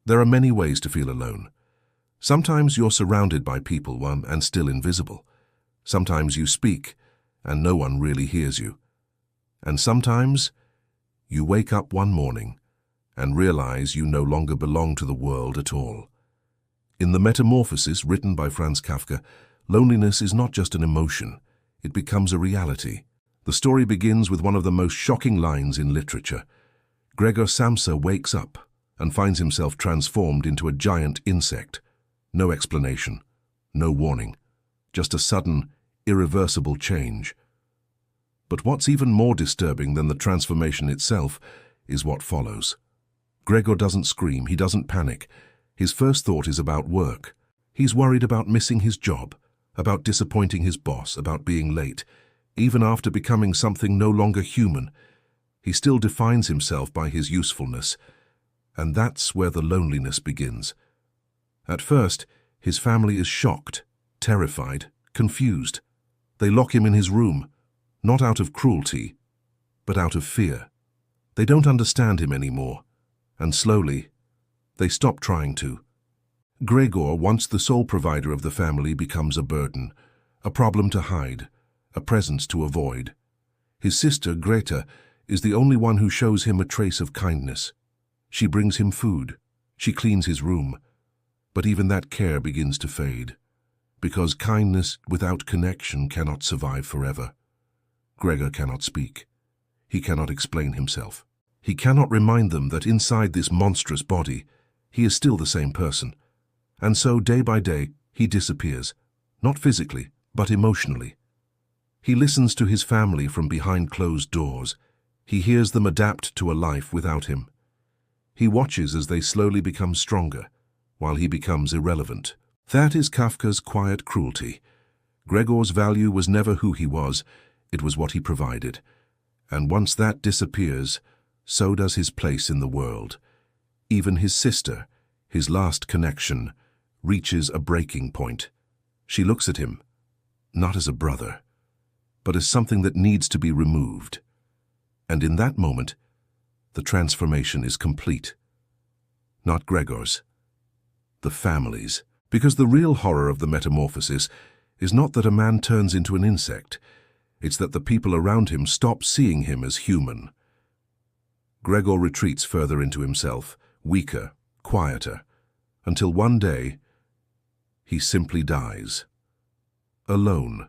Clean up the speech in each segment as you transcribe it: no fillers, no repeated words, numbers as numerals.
There are many ways to feel alone. Sometimes you're surrounded by people and still invisible. Sometimes you speak and no one really hears you. And sometimes you wake up one morning and realize you no longer belong to the world at all. In The Metamorphosis, written by Franz Kafka, loneliness is not just an emotion, it becomes a reality. The story begins with one of the most shocking lines in literature. Gregor Samsa wakes up and finds himself transformed into a giant insect. No explanation, no warning, just a sudden, irreversible change. But what's even more disturbing than the transformation itself is what follows. Gregor doesn't scream, he doesn't panic. His first thought is about work. He's worried about missing his job, about disappointing his boss, about being late. Even after becoming something no longer human, he still defines himself by his usefulness. And that's where the loneliness begins. At first, his family is shocked, terrified, confused. They lock him in his room, not out of cruelty, but out of fear. They don't understand him anymore, and slowly, they stop trying to. Gregor, once the sole provider of the family, becomes a burden, a problem to hide, a presence to avoid. His sister, Greta, is the only one who shows him a trace of kindness. She brings him food, she cleans his room, but even that care begins to fade, because kindness without connection cannot survive forever. Gregor cannot speak. He cannot explain himself. He cannot remind them that inside this monstrous body, he is still the same person. And so, day by day, he disappears, not physically, but emotionally. He listens to his family from behind closed doors. He hears them adapt to a life without him. He watches as they slowly become stronger, while he becomes irrelevant. That is Kafka's quiet cruelty. Gregor's value was never who he was, it was what he provided. And once that disappears, so does his place in the world. Even his sister, his last connection, reaches a breaking point. She looks at him, not as a brother, but as something that needs to be removed. And in that moment, the transformation is complete. Not Gregor's, the family's. Because the real horror of the metamorphosis is not that a man turns into an insect, it's that the people around him stop seeing him as human. Gregor retreats further into himself, weaker, quieter, until one day, he simply dies. Alone,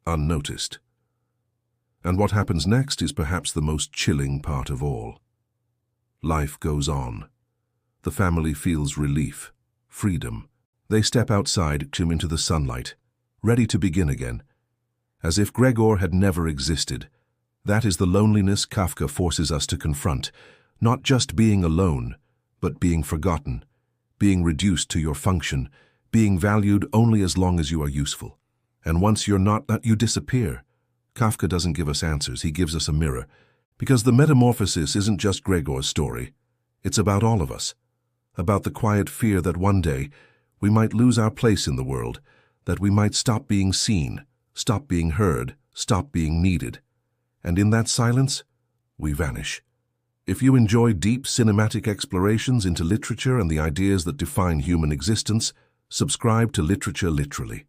unnoticed. And what happens next is perhaps the most chilling part of all. Life goes on. The family feels relief, freedom. They step outside, into the sunlight, ready to begin again, as if Gregor had never existed. That is the loneliness Kafka forces us to confront, not just being alone, but being forgotten, being reduced to your function, being valued only as long as you are useful. And once you're not, you disappear. Kafka doesn't give us answers, he gives us a mirror. Because the metamorphosis isn't just Gregor's story. It's about all of us. About the quiet fear that one day we might lose our place in the world, that we might stop being seen, stop being heard, stop being needed. And in that silence, we vanish. If you enjoy deep cinematic explorations into literature and the ideas that define human existence, subscribe to Literature Literally.